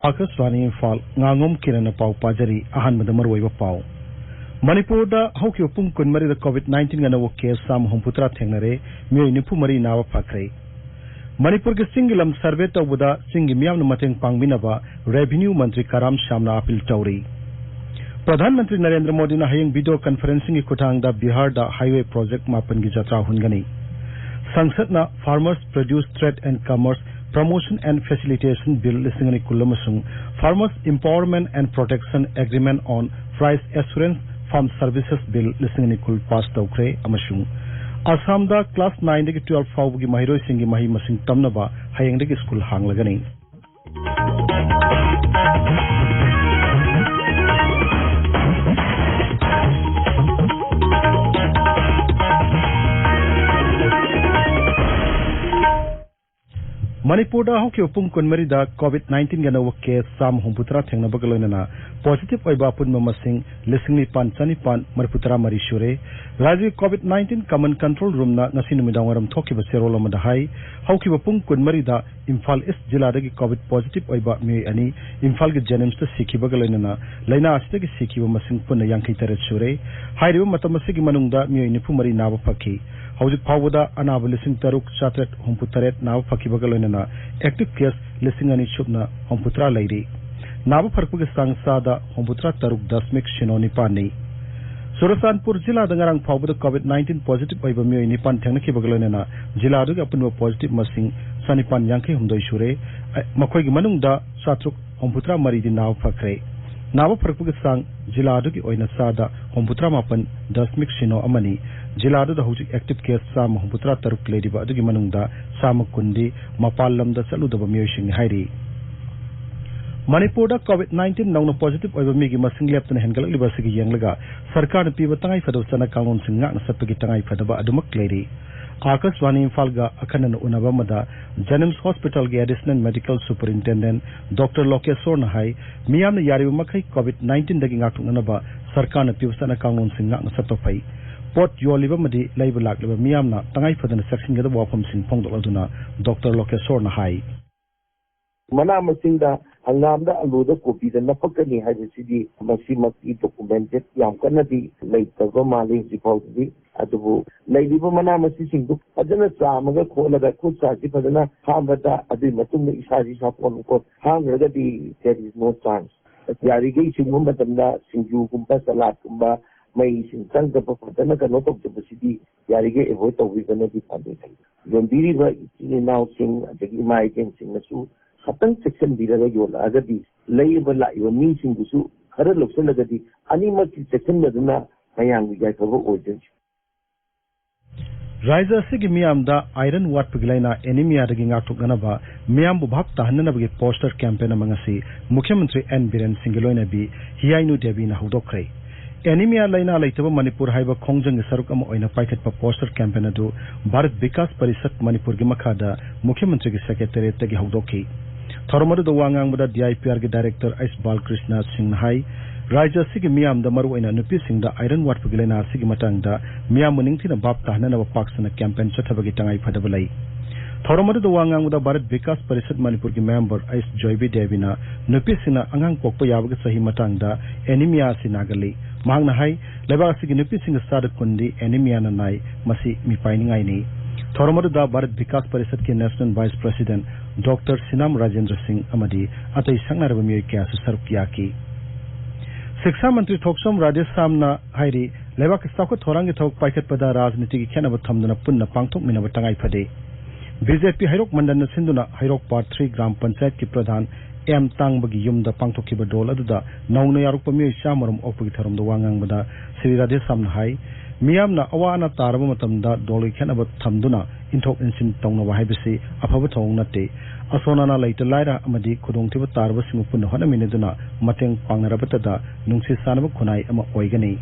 Akaswani Imphal Ngangom Kiran Pau Pajari Ahanmada Marwaiba Pau Manipur da Hauki Pung Kunmari the COVID-19 gana case Sam Humputra Tenare Mui Nipu Mari Nawa Pakre Manipur ke Singilam Survey Buda Singimiam Mateng Pangminaba Revenue Mantri Karam Shamna Apil Tauri Pradhan Mantri Narendra Modi na hayang video conferencing Kutang da Bihar da Highway Project Mapan Gijatra Hungani Sangsad na Farmers Produce Trade and Commerce Promotion and Facilitation Bill Lisingani Kulamasung Farmers Empowerment and Protection Agreement on Price Assurance Farm Services Bill Lisingani Kul Pass Taukre Amasung Assam da Class 9 degi 12 Faugi Mahiro Singi Mahi Masing Tamnaba Hayang degi School Hanglagani Manipur da Hauki Pung Kunmari da COVID-19 gana case Sam Humputra Thengna Bagalona positive Oiba Pun Mamasing Lisingni Pan Sanipan Marputra Marishure Raji COVID-19 Common Control Room na Nasinumidamaram Toki Baserola Madahai Hauki Pung Kunmari da Imphal East Jilla dagi COVID positive Oiba Mui Ani Imphal ge Janims ta Siki Bagalona Laina Astegi Siki Masing Puna Yanki Tereshure Hairu Matamasigi Manungda Mui Nipu Mari Nava Paki Hauzik Pawada Anaba Lising Taruk Chatret Humputaret Nava Paki Bagalona active case Lisingani Shubna Humputra Lady Nava Parpug Sangsada Humputra Taruk Dasmik Shinoni Pani Surasanpur Jilla Dangarang Pawada COVID-19 positive Oiba Mui Nipan Tenaki Bagalona Jilla Dug Upon positive Masing Sanipan Yanki Humdoi Shure Makoy Manungda Satruk Humputra Maridi Nava Pakre Nava Parpug Sang Jilla Dug Oina Sada Humputra Mapan Dasmik Shino Amani Jilla da Hujik active case Sam Humputra Taruk Lady Ba Adugi Manungda Sama Kundi Mapalam da Saludaba Mioshing Hairi Manipur da COVID-19 Nauna positive Oiba Migi Masing Lepton Hengal Libasigi Yanglaga Sarkar Piva Tangai Fadosana Kangon Singa Sapagi Tangai Fadaba Adumak Lady Akaswani Imphal Akanan Unabamada Janims Hospital ge Additional Medical Superintendent Dr. Loke Sornahai Miyam Yari Makai COVID-19 Daging Atunganaba Sarkar Pivasana Kangon Singa Satopai Port Yoliba Madi Labor Lak Liba Miyamna Tangai Fadan Section Gada Wapam Sing Pong Aduna Dr. Loke Sornahai Mana Masinda Hangamda Aluda Kopi the Napakani has a city Masimaki documented Yamkanadi later Mali Zipoldi Adabu Lady Mana Masing book Adana Samaga Kola that could Sati Padana Hamada Adimatum Isaji Sapon Hanga there is no chance. The irrigation Mumbatanda Sinju Kumpa Salat Kumba May Sing the Patanaka not of the city Yarige avoid of Viganati Pandi. When Biriva is now sing the Imai can sing the Su Hatan section Bira Yola Agadi Labor like your meeting the Su Haral of Senagadi Animal section Maduna Mayang Yakavo Origin. Riser Sigi Miam da Iron Wat Piglaina Anemia Daging Ganaba Miam Bubhak Tahanabagi poster campaign amangasi Mukhyamantri N Biren Singiloina B Hiainu Debina Hudokre Anemia Laina Laitaba Manipur Haiba Kongjang Sarukam Oina Paiket pa poster campaign adu Bharat Vikas Parisat Manipur gi Makada Mukhyamantri gi Secretary Tagi Hudoki Thoromadu the Wangang Buda DIPR gi Director Ais Balkrishna Singh Hai Raja Sigi Miam the Maruina Nupi Sing the Iron Wat Pugilena Sigi Matanga Miam Muningtina Bab Tahanava Parks and a campaign Chatabagi Tangai Padabalai Thoromadu the Wangang with the Bharat Vikas Parisat Manipur gi member Ais Joybi Devina Nupi Sina Angang Pokpa Yabaga Sahi Matanga Anemia Sinagali Mahang Hai Leva Sigi Nupi Sing Sada Kundi Anemia Nanai Masi Mipaining Aini Thoromadu the Bharat Vikas Parisat ki National Vice President Dr. Sinam Rajendra Singh Amadi Atai Sangarabami Kasu Sarukyaki Siksa Mantri Thoksom Rajesh Samna Hairi Levak Sako Thorangi Thok Paikat Pada Rajniti Kenava Thamdana Punna Pangtok Minava Tangai Pade BJP Hairok Mandana Sinduna Hairok Part 3 Gram Panchayat Ki Pradhan M Tangbagi Yumda Pangtok Kiba Dol Aduda Nauna Yarupami Shamaram Opagi Tharam the Wangang Bada Sri Rajesh Samna Hai Miyamna Awana Taraba Matamda Doli Kenava Thamduna Intok Insin Tongna Wahibisi Apava Tong Nate Asonana later Lyra Amadi Kudong Tiba Tarba Singapuna Hana Miniduna Mateng Pangarabata Nungsi Sanaba Kunai Ama Oigani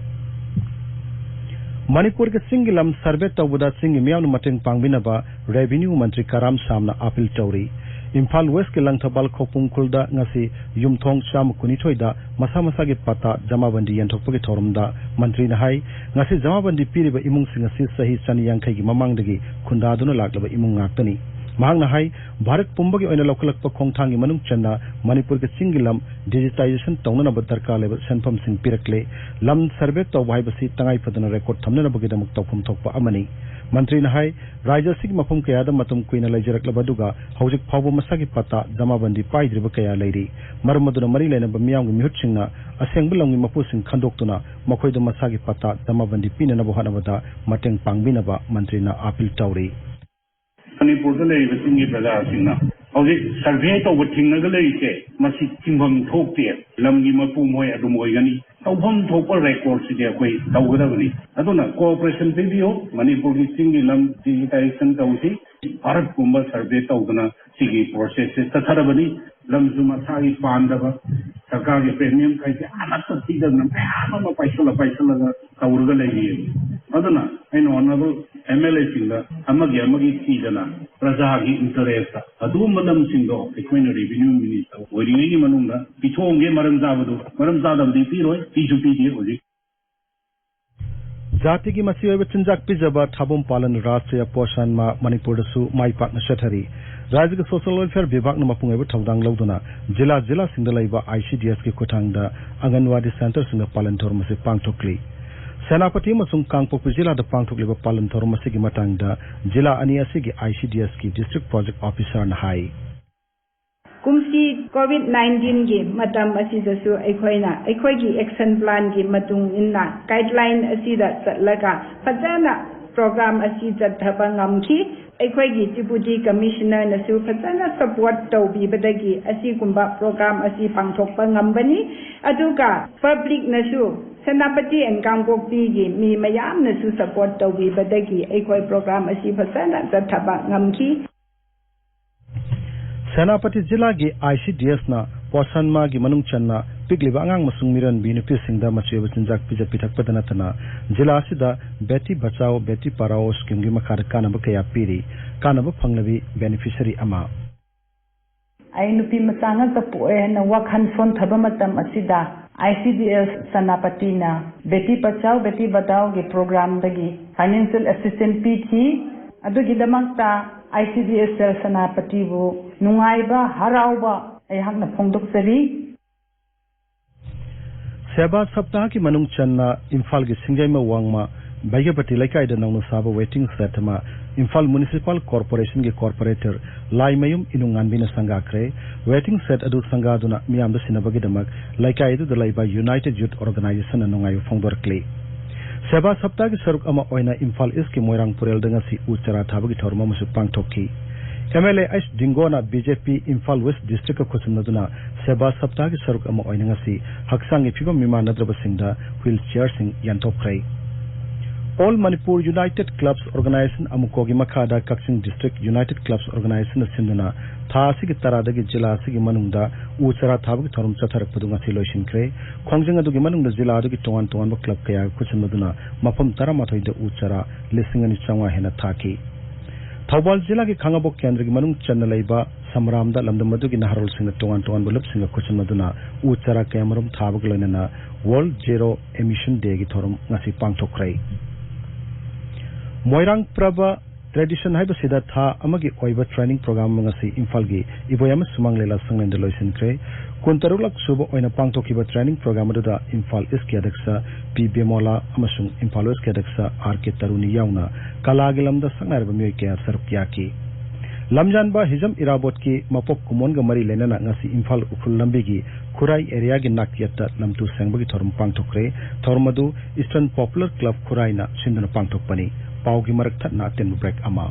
Manipur ke Singilam Sarbeta Buda Singi Miam Mateng Pangbinaba Revenue Mantri Karam Samna Apil Tauri Imphal West ke Langtabal Kopung Kulda Ngasi Yumthong Sham Kunitoida Masamasagi Pata Jamabandi Yantokpagi Torumda Mantri Nahai Ngasi Jamabandi Piriba Imung Singasi Sahi Sani Yankagi Mamangdagi Kundaduna Laglaba Imung Aktani mahang na hai Bharat pumbagi oina lokalakpa khongthang gi manung channa Manipur ke chingilam digitization tongna na badarka level senpam sing pirakle lam survey to wai basi tangai padana record thamna na bagi damuk tawphum thokpa amani Mantri na hai Raja sig mafum kaya da matum kuina laijarak labaduga hojik phawbo masagi pata jamabandi paidriba kaya lairi marmaduna mari lena ba miyam gi mihut singna aseng bulang gi mapu sing khandoktuna makhoi da masagi pata jamabandi pina na bohana bada mateng pangbina ba mantri na appeal tawri Manipur da lei basingi praja singna hojik survey to wathing na lei ke masi tingbam thokte lamgi mapu moi adum oigani tawpham thokpa record si de koi tawgadabani aduna cooperation video Manipur gi singi lam digitization tawsi Bharat kumba survey tawdana sigi process ta tharabani lam suma thagi pandaba sarkar ge premium kai anata tidana ama paisala tawurga lei aduna aino honorable MLA singa amagi tidana praja gi interest adu madam singo equine revenue minister oringi manunga pithonge maram zabadu piroi PGP hoji Jati ki masi oiba chinjak pijaba thabum palan rashtriya poshan ma Manipur da su mai pak na shathari Rajya ke social welfare vibhag na mapung oiba thaudang lauduna jila singda laiba ICDS ki kotang da Anganwadi center singa palan thor masi pangthokli Senapati masung Kangpokpi jila da pangthokliba palan thor masi gi matang da jila ani asi gi ICDS ki district project officer na hai Kumsi COVID-19 gi matam asi da su aikhoi gi action plan gi matung inna guideline asi da chatlaga phajana program asi chathaba ngamki aikhoi gi deputy commissioner na su phajana support tawbi badagi asi kumba program asi pangthokpa ngambani aduga public na su Senapati and Gangpokpi gi mi mayam na su support tawbi badagi aikhoi program asi phajana chathaba ngamki Senapati jila gi ICDS na Posanma gi manung channa pigliba angang masung miran binupi singda machiba chinjak pija pithak padana tana jila asida beti bachao beti parao scheme gi makhar kana ba kaya piri kana ba phanglabi beneficiary ama ai nupi masanga ta poe na wakhan son thaba matam asida ICDS Senapati na beti bachao beti badao gi program dagi financial assistance pi adugi damakta ICDS Senapati bu nungaiba harauba ayhakna phongdoksari Seba saptah ki manung channa Imphal gi singaima wangma baigapati laikai da nangnu saba waiting set ma Imphal Municipal Corporation gi corporator laimayum inungan bina sangakre waiting set adu sangaduna miyam da sinabagi damak laikai du dalaiba United Youth Organization anungayu phongdorkli Seba saptah ki saruk ama oina Imphal is ki moirang purel dengan si uchara thabagi thorma musu pangthokki MLA H Dingona BJP Imphal West District Khosimnaduna Seba saptah ki saruk ama oina ngasi haksangi phibam mima nadraba singda wheelchair sing yantopkhrai All Manipur United Clubs Organization amukogi makhada Kaksing District United Clubs Organization sinduna thasi ki taradagi jila sigi manungda uchara thabagi thorum chatharak padunga siloishin kre khongjang adugi manungda jila adugi tongan ba club kaya kuchimnaduna mafam taramatoi da uchara lisingani changwa hena thaki Thawbal jila ki khangabok kendra gi manung channa laiba samramda lamdam adugi naharol singa tongan bulap singa kuchimnaduna uchara kamarum thabag loinana World Zero Emission Day gi thorum ngasi pangthokrai Moirang Prabha Tradition haiba sida tha amagi oiba training program ngasi Imphal gi iboyam sumang lela sanglen de loisin kre kuntarulak subo oina pangthokiba training program da Imphal iski adaksa P Bemola amasung Imphal iski adaksa RK Taruni yauna kalagilamda sangarba myoy ke sarukya ki lamjanba hizam irabot ki mapok kumon ga mari lenana ngasi Imphal ukhul lambi gi Khurai area gi nakyata lamtu sengbagi thorum pangthokre thormadu Eastern Popular Club Khurai na sindana pangthokpani Paugi marak thatna ten break ama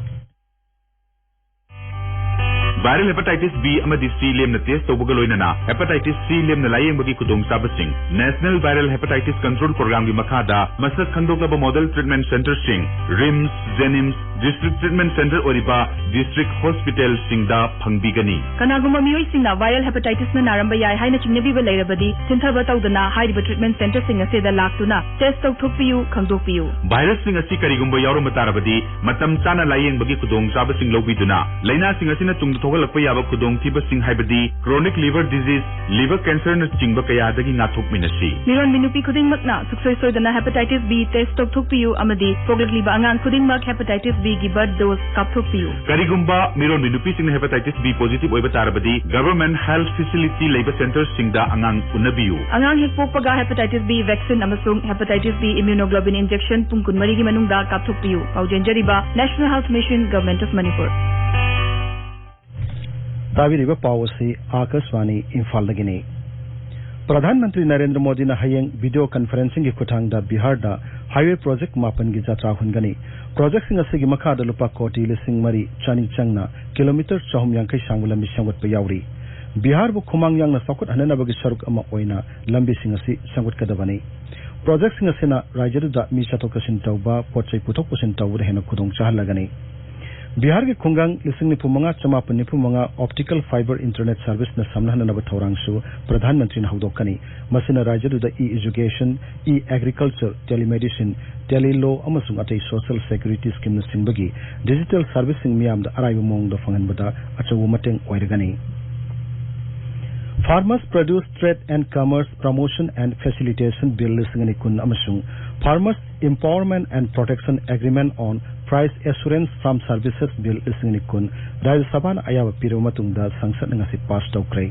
Viral hepatitis B amadi C lem na test tawbaga loinana hepatitis C lem na layeng bagi kudong sabasing National Viral Hepatitis Control Program gi makhada masak khandokaba model treatment center sing RIMS Zenims District Treatment Center oriba District Hospital singda phangbigani kanaguma miyoi singna viral hepatitis na naramba yai haina chingnabiba leirabadi sinthaba tawdana haiba treatment center sing aseda laktuna test tawthokpiyu khangdokpiyu virus sing asi karigumba yauruma tarabadi matam chana layeng bagi kudong sabasing lobiduna laina sing asina tung thogalakpa yaba kudong tiba sing haibadi chronic liver disease liver cancer na chingba kaya dagi ngathok minasi miron minupi khuding makna suksoi soidana hepatitis B test tawthokpiyu amadi poglagliba angang khuding mak hepatitis B B की birth dose कापथोकपियु करिगुम्बा मिरोन बिनुपीसिंग hepatitis B positive ओइबा तारबदी government health facility लेबा centre सिंगदा अंगांग उन्नबियु अंगांग हेकपोकपगा हेपेटाइटिस B वैक्सीन अमसुंग हेपेटाइटिस B इम्यूनोग्लोबिन इंजेक्शन पुंग कुनमरी की मनुंगदा कापथोकपियु पाउजेंजरिबा national health mission government of Manipur ताबिरिबा पावसी आकाशवाणी इम्फाल दगिनी प्रधानमंत्री नरेंद्र मोदी ने हयेंग वीडियो कॉन्फ्रेंसिंग की खुठांगदा बिहार दा हाईवे प्रोजेक्ट मापन की जात्रा हुनगनी प्रोजेक्ट सिंग असगी मखादा लुपा कोटी लिसिंग मरी चानी चंगना किलोमीटर 450 सांगु लंबी संगत पे यावरी बिहार बु खुमांग यांगना सकुट हननबगी सरुक अमा ओइना लंबी सिंग असि संगत कदबनी प्रोजेक्ट सिंग असिना राज्यदा मी चतोक कसिन तौबा पोचै पुथोक पुसिन तौबा हेन खुदोंग चाहलगनी बिहार के खुंगांग लिसिंग निफुमंगा चमापन निफुमंगा ऑप्टिकल फाइबर इंटरनेट सर्विस न समनहनब थौरांगसु प्रधानमंत्री न हौदोकनी मसिना राज्यदा e education e agriculture telemedicine telelaw अमसुंग अतै सोशल सिक्योरिटी स्कीम न सिंबगी डिजिटल सर्विसिंग मियामदा अराइब मोंग द फंगनबदा अचौ मटेंग ओइरगनी Farmers Produce Trade and Commerce Promotion and Facilitation Bill लिसिंगनि कुन अमसुंग Farmers Empowerment and Protection Agreement on Price Assurance Farm Services Bill लिसिंगनि कुन राज्य सभा न अयाब पिरो मतुंगदा संसद नंगसि पास तौक्रे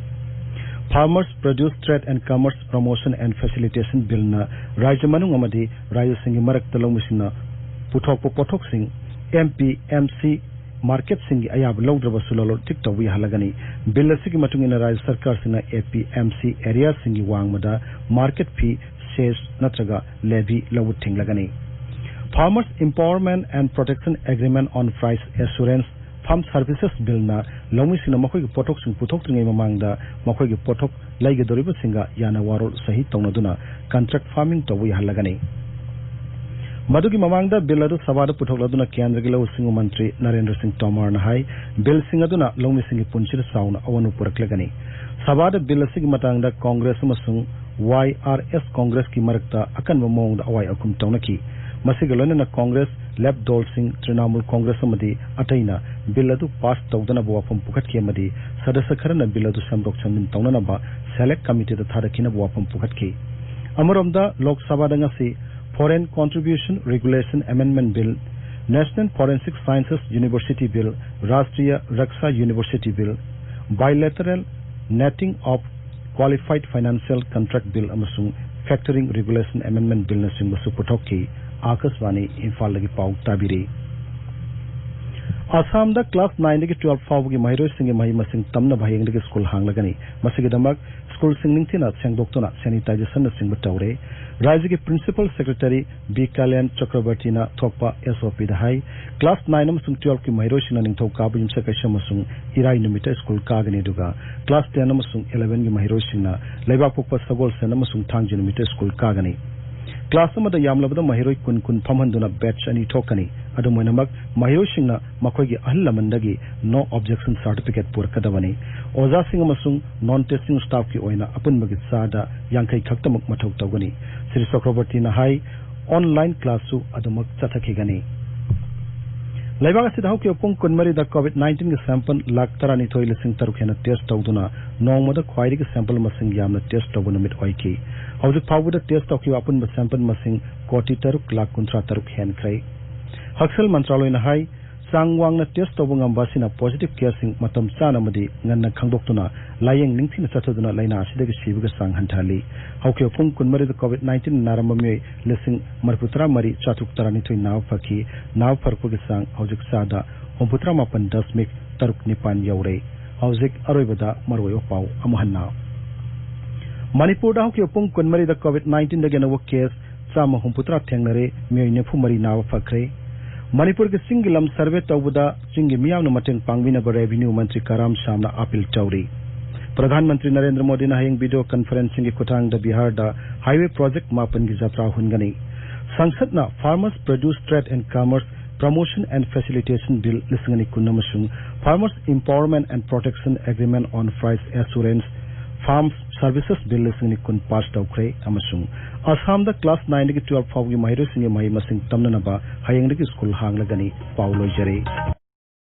Farmers Produce Trade and Commerce Promotion and Facilitation Bill न राज्य मनुंग अमदि राज्य सिंगि मरक तलौमिसिना पुथोक पोथोक सिंग MPMC मार्केट सिंगी अयाब लौद्रब सुललो टिक तौबी हलगनी बिल असिगी मतुंगिना राज्य सरकार सिना APMC एरिया सिंगी वांगमदा मार्केट फी सेस नत्रगा लेवी लवुथिंग लगनी farmers empowerment and protection agreement on price assurance farm services bill ना लौमिसिना मखोगी पोथोक सिंग पुथोक्त्रिंगै ममांगदा मखोगी पोथोक लैगे दोरिब सिंगा याना वारोल सही तौनदुना कॉन्ट्रैक्ट फार्मिंग तौबी हलगनी मधुगी ममांगदा बिल अदु सवाद पुथोकलदुना केंद्र के लौसिंग मंत्री नरेंद्र सिंह तोमर न हाई बिल सिंग अदुना लौमी सिंग पुंचिर साउन अवनु पुरकलगनी सवाद बिल सिंग मतंगदा कांग्रेस अमसुंग YRS कांग्रेस की मरकता अकन मोंगदा अवाई अकुम तौनकी मसिगलोनना कांग्रेस लेफ्ट दोल सिंह तृणमूल कांग्रेस अमदी अटैना बिल अदु पास तौदना बुवाफम पुखटकी अमदी सदस्य खरना बिल अदु समरोक चमिन तौननबा सेलेक्ट कमिटी दा थारकिना बुवाफम पुखटकी अमरोमदा Lok Sabha दंगसी Foreign Contribution Regulation Amendment Bill, National Forensic Sciences University Bill, Rashtriya Raksha University Bill, Bilateral Netting of Qualified Financial Contract Bill amasung Factoring Regulation Amendment Bill na singbasu puthokki Akashwani Imphal lagi pau tabiri Assam da class 9 dagi 12 fawgi mahiroi singi mahi masing tamna bahing dagi school hanglagani masigi damak school singning thina sengdoktona sanitization na singba tawre राज्य के principal secretary B कल्याण चक्रवर्ती ना थोकपा SOP दहाई class 9 अमसुंग 12 की महिरोशिना निंगथौ काबु युमसा कैसे मसुंग Irai नुमिता school कागने दुगा class 10 अमसुंग 11 की महिरोशिना लेबा पोकपा सगोल सेन अमसुंग थांगजि नुमिता स्कूल कागने क्लास अमदा यामलबदा महिरोई कुन कुन फमहंदुना बैच अनि ठोकनी अदु मोइनमक महिरोशिना मखोगी अहल लमंदगी नो ऑब्जेक्शन सर्टिफिकेट पुरकदबनी ओजा सिंग अमसुंग नॉन टेस्टिंग स्टाफ की ओइना अपुनबगी सादा यांखै खक्तमक मथौ तौगनी श्री चक्रवर्ती न हाई ऑनलाइन क्लासु अदुमक चथखिगनी लैबाग सिधाउ के उपुंग कुनमरी द कोविड-19 के सैंपल लाख तरानी थोई लिसिंग तरुक हेन टेस्ट तौदुना नोंगमदा ख्वाइरी के सैंपल मसिंग यामना टेस्ट तौबु नमित ओइकी हौजिक फावुदा टेस्ट तौकी अपुन ब सैंपल मसिंग कोटी तरुक लाख कुंत्रा तरुक हेन ख्रै हक्सल मंत्रालय न हाई सांगवांगना टेस्ट तौबु ngambasina पॉजिटिव केसिंग मतम चानमदी ngana khangdoktuna layeng ningthina chathuduna laina asidagi sibuga sang hanthali hauke pung kunmari covid-19 naramami lising marputra mari chatuk tarani thoi naw fakhi naw farpugi sang haujik sada homputra mapan dasmik taruk nipan yaure haujik aroibada marwai opau amahanna manipur da hauke pung kunmari covid-19 dagi nawo case chama homputra thengnare mei nefu mari naw fakhre Manipur के सिंगिलम सर्वे तौबदा सिंगी मियावना मटेंग पांगबिनब revenue मंत्री कराम Shamna appeal तौरी प्रधानमंत्री नरेंद्र मोदी ना हयंग video conferencing के खुटांग the Bihar दा highway project मापन की जात्रा हुनगनी संसद ना farmers produce trade and commerce promotion and facilitation bill लिसिंगनी कुन्नमसुंग farmers empowerment and protection agreement on price assurance farm services bill लिसिंगनी कुन पास तौख्रे अमसुंग असम द क्लास 9 की 12 फावगी महिरो सिंगे मही मसिंग तमननबा हयंग स्कूल हांगलगनी पाउलोजरे